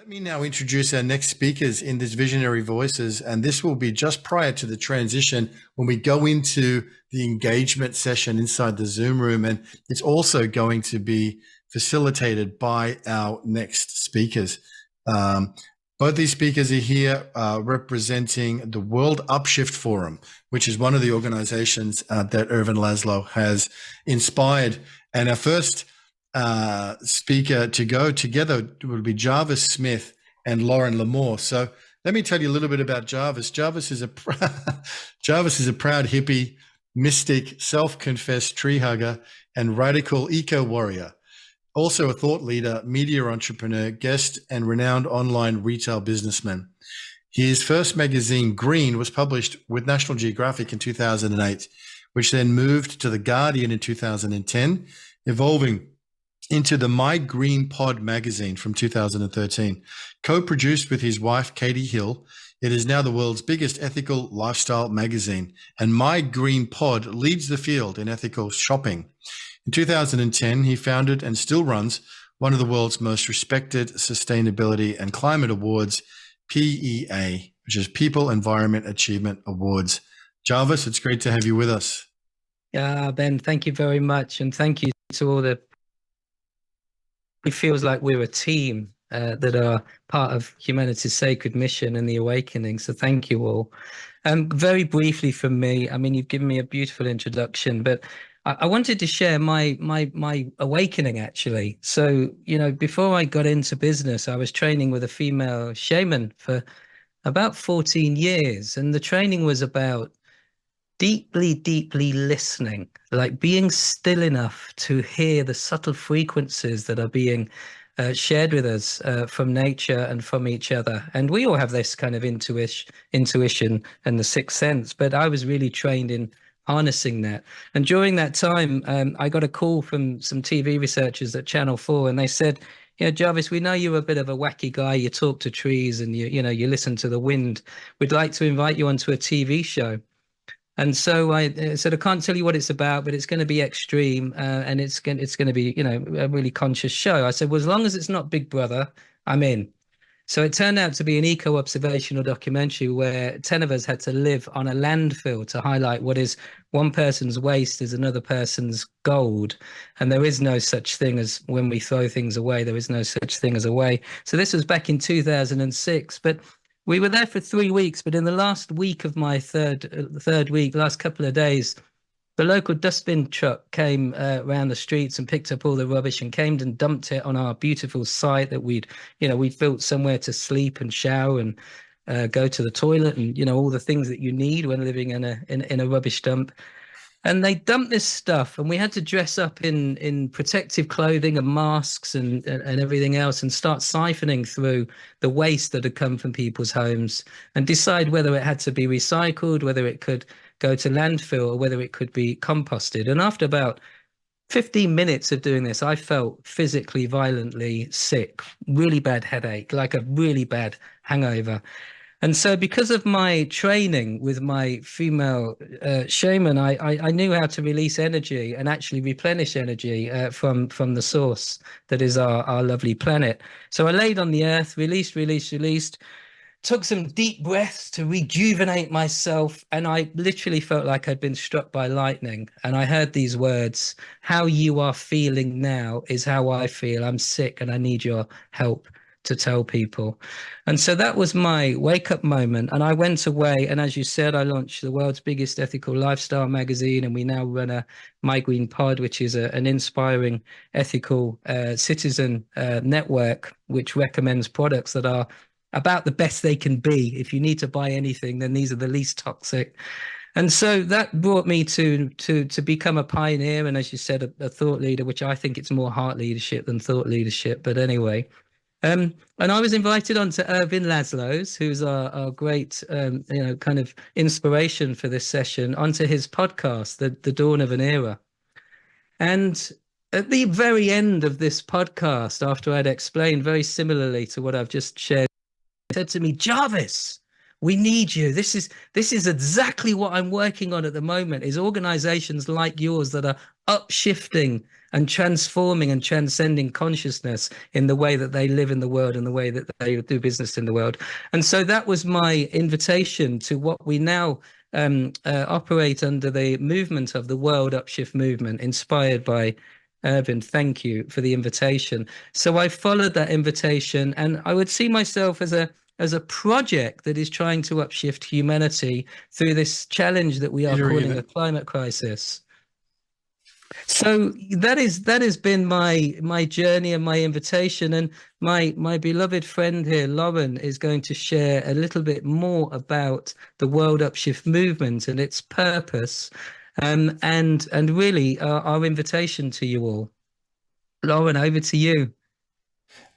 Let me now introduce our next speakers in this Visionary Voices, and this will be just prior to the transition when we go into the engagement session inside the Zoom room, and it's also going to be facilitated by our next speakers. Both these speakers are here representing the World Upshift Forum, which is one of the organizations that Ervin Laszlo has inspired. And our first speaker to go together will be Jarvis Smith and Lauren Lamore. So let me tell you a little bit about Jarvis. Jarvis is a proud hippie, mystic, self-confessed tree hugger, and radical eco-warrior. Also a thought leader, media entrepreneur, guest, and renowned online retail businessman. His first magazine, Green, was published with National Geographic in 2008, which then moved to The Guardian in 2010, evolving into the My Green Pod magazine from 2013. Co-produced with his wife, Katie Hill, it is now the world's biggest ethical lifestyle magazine, and My Green Pod leads the field in ethical shopping. In 2010, he founded and still runs one of the world's most respected sustainability and climate awards, PEA, which is People Environment Achievement Awards. Jarvis, it's great to have you with us. Ben, thank you very much. And thank you to all the... It feels like we're a team that are part of humanity's sacred mission and the awakening. So thank you all. Very briefly from me, I mean, you've given me a beautiful introduction, but I wanted to share my awakening, actually. So, you know, before I got into business, I was training with a female shaman for about 14 years. And the training was about deeply, deeply listening, like being still enough to hear the subtle frequencies that are being shared with us from nature and from each other. And we all have this kind of intuition and the sixth sense, but I was really trained in harnessing that. And during that time, I got a call from some TV researchers at Channel 4, and they said, yeah, Jarvis, we know you're a bit of a wacky guy. You talk to trees and you listen to the wind. We'd like to invite you onto a TV show. And so I said, I can't tell you what it's about, but it's going to be extreme, and it's going to be, a really conscious show. I said, well, as long as it's not Big Brother, I'm in. So it turned out to be an eco-observational documentary where 10 of us had to live on a landfill to highlight what is one person's waste is another person's gold. And there is no such thing as when we throw things away, there is no such thing as away. So this was back in 2006, but we were there for 3 weeks. But in the last week of my third week, last couple of days, the local dustbin truck came around the streets and picked up all the rubbish and came and dumped it on our beautiful site that we'd built somewhere to sleep and shower and go to the toilet and, all the things that you need when living in a rubbish dump. And they dumped this stuff, and we had to dress up in protective clothing and masks and everything else and start siphoning through the waste that had come from people's homes and decide whether it had to be recycled, whether it could go to landfill, or whether it could be composted. And after about 15 minutes of doing this, I felt physically, violently sick, really bad headache, like a really bad hangover. And so because of my training with my female shaman, I knew how to release energy and actually replenish energy from the source that is our lovely planet. So I laid on the earth, released, took some deep breaths to rejuvenate myself. And I literally felt like I'd been struck by lightning. And I heard these words, how you are feeling now is how I feel. I'm sick and I need your help to tell people. And so that was my wake up moment. And I went away. And as you said, I launched the world's biggest ethical lifestyle magazine. And we now run a My Green Pod, which is an inspiring ethical citizen network, which recommends products that are about the best they can be. If you need to buy anything, then these are the least toxic. And so that brought me to become a pioneer. And as you said, a thought leader, which I think it's more heart leadership than thought leadership. But anyway, and I was invited onto Ervin Laszlo's, who's our great, kind of inspiration for this session, onto his podcast, The Dawn of an Era. And at the very end of this podcast, after I'd explained very similarly to what I've just shared, he said to me, Jarvis, we need you. This is exactly what I'm working on at the moment, is organizations like yours that are upshifting and transforming and transcending consciousness in the way that they live in the world and the way that they do business in the world. And so that was my invitation to what we now operate under the movement of the World Upshift Movement, inspired by Ervin. Thank you for the invitation. So I followed that invitation, and I would see myself as a project that is trying to upshift humanity through this challenge that we are calling a climate crisis. So that has been my journey and my invitation, and my beloved friend here, Lauren, is going to share a little bit more about the World Upshift Movement and its purpose, and really our invitation to you all. Lauren, over to you.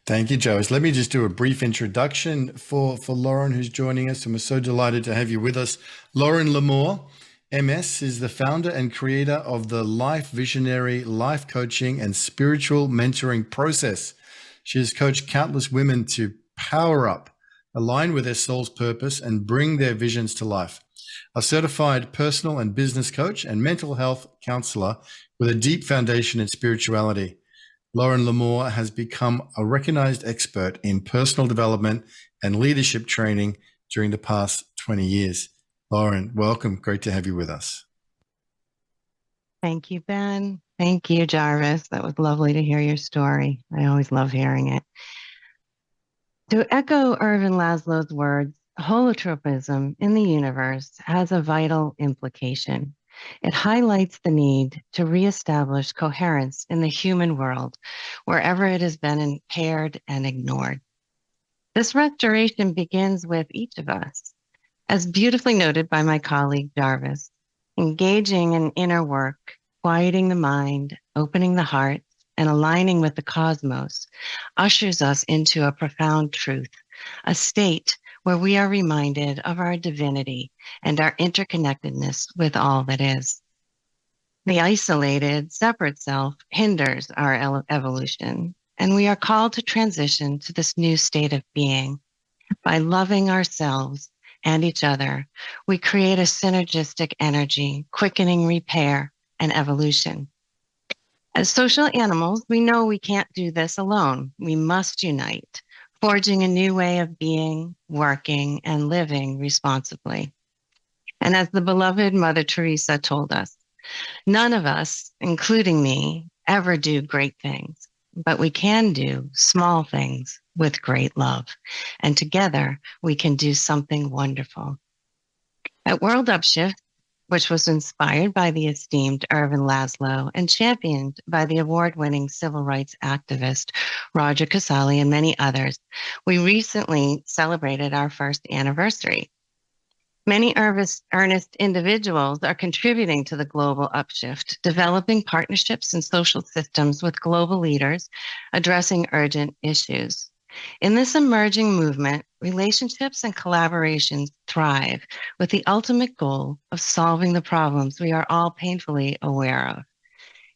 Thank you, Jarvis. Let me just do a brief introduction for Lauren, who's joining us, and we're so delighted to have you with us. Lauren Lamore, MS, is the founder and creator of the Life Visionary Life Coaching and Spiritual Mentoring Process. She has coached countless women to power up, align with their soul's purpose, and bring their visions to life. A certified personal and business coach and mental health counselor with a deep foundation in spirituality, Lauren Lamore has become a recognized expert in personal development and leadership training during the past 20 years. Lauren, welcome. Great to have you with us. Thank you, Ben. Thank you, Jarvis. That was lovely to hear your story. I always love hearing it. To echo Ervin Laszlo's words, holotropism in the universe has a vital implication. It highlights the need to reestablish coherence in the human world wherever it has been impaired and ignored. This restoration begins with each of us. As beautifully noted by my colleague Jarvis, engaging in inner work, quieting the mind, opening the heart, and aligning with the cosmos ushers us into a profound truth, a state where we are reminded of our divinity and our interconnectedness with all that is. The isolated, separate self hinders our evolution, and we are called to transition to this new state of being. By loving ourselves and each other, we create a synergistic energy, quickening repair and evolution. As social animals, we know we can't do this alone. We must unite, forging a new way of being, working, and living responsibly. And as the beloved Mother Teresa told us, none of us, including me, ever do great things, but we can do small things with great love. And together, we can do something wonderful. At World Upshift, which was inspired by the esteemed Ervin Laszlo and championed by the award-winning civil rights activist Roger Casale and many others, we recently celebrated our first anniversary. Many earnest individuals are contributing to the global upshift, developing partnerships and social systems with global leaders, addressing urgent issues. In this emerging movement, relationships and collaborations thrive with the ultimate goal of solving the problems we are all painfully aware of.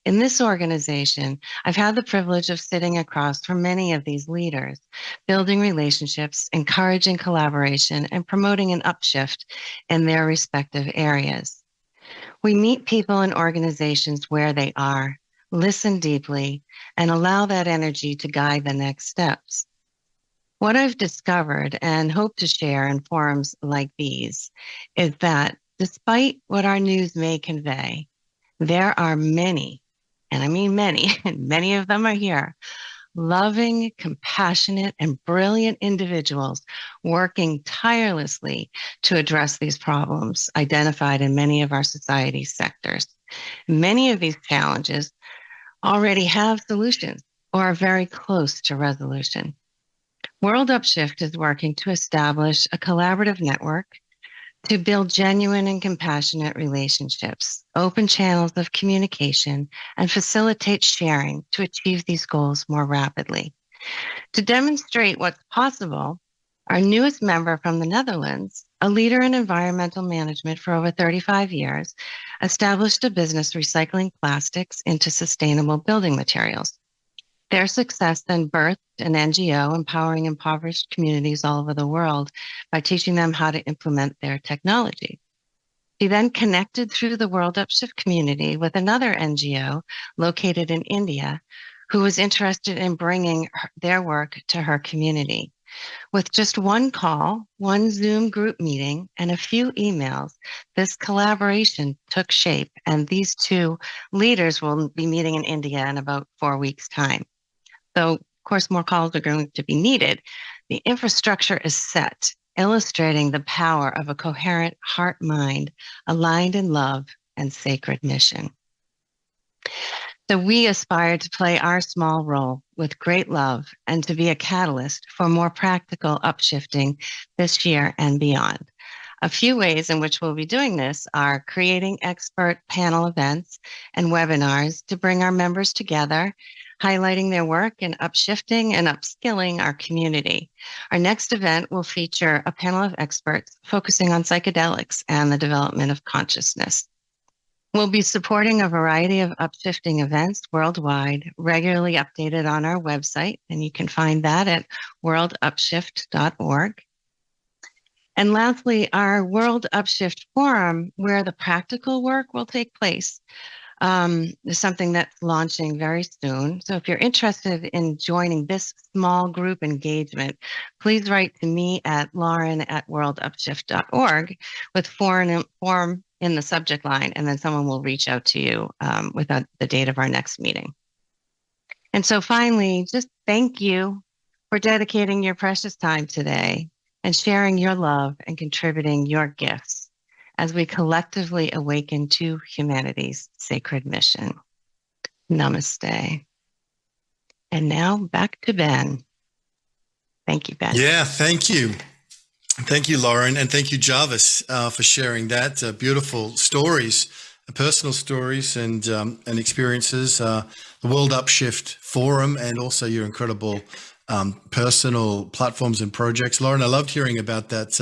In this organization, I've had the privilege of sitting across from many of these leaders, building relationships, encouraging collaboration, and promoting an upshift in their respective areas. We meet people and organizations where they are, listen deeply, and allow that energy to guide the next steps. What I've discovered and hope to share in forums like these is that despite what our news may convey, there are many, and I mean many, and many of them are here, loving, compassionate, and brilliant individuals working tirelessly to address these problems identified in many of our society sectors. Many of these challenges already have solutions or are very close to resolution. World Upshift is working to establish a collaborative network to build genuine and compassionate relationships, open channels of communication, and facilitate sharing to achieve these goals more rapidly. To demonstrate what's possible, our newest member from the Netherlands, a leader in environmental management for over 35 years, established a business recycling plastics into sustainable building materials. Their success then birthed an NGO empowering impoverished communities all over the world by teaching them how to implement their technology. She then connected through the World Upshift community with another NGO located in India who was interested in bringing their work to her community. With just one call, one Zoom group meeting, and a few emails, this collaboration took shape, and these two leaders will be meeting in India in about 4 weeks' time. Though, of course, more calls are going to be needed, the infrastructure is set, illustrating the power of a coherent heart-mind aligned in love and sacred mission. So we aspire to play our small role with great love and to be a catalyst for more practical upshifting this year and beyond. A few ways in which we'll be doing this are creating expert panel events and webinars to bring our members together, highlighting their work and upshifting and upskilling our community. Our next event will feature a panel of experts focusing on psychedelics and the development of consciousness. We'll be supporting a variety of upshifting events worldwide, regularly updated on our website, and you can find that at worldupshift.org. And lastly, our World Upshift Forum, where the practical work will take place, is something that's launching very soon. So if you're interested in joining this small group engagement, please write to me at lauren@worldupshift.org with forum in the subject line, and then someone will reach out to you with the date of our next meeting. And so finally, just thank you for dedicating your precious time today and sharing your love and contributing your gifts as we collectively awaken to humanity's sacred mission. Namaste. And now back to Ben. Thank you, Ben. Yeah, thank you. Thank you, Lauren, and thank you, Jarvis, for sharing that. Beautiful stories, personal stories and experiences, the World Upshift Forum, and also your incredible personal platforms and projects. Lauren, I loved hearing about that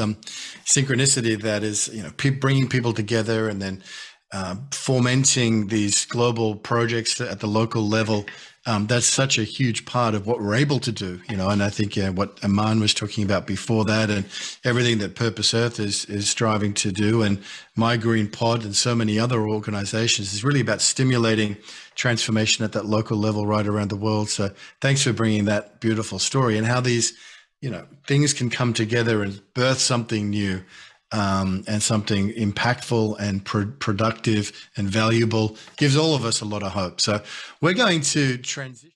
synchronicity that is, bringing people together and then fomenting these global projects at the local level. That's such a huge part of what we're able to do, and I think what Aman was talking about before that and everything that Purpose Earth is striving to do, and My Green Pod and so many other organizations is really about stimulating transformation at that local level right around the world. So thanks for bringing that beautiful story and how these, things can come together and birth something new. And something impactful and productive and valuable gives all of us a lot of hope. So we're going to transition.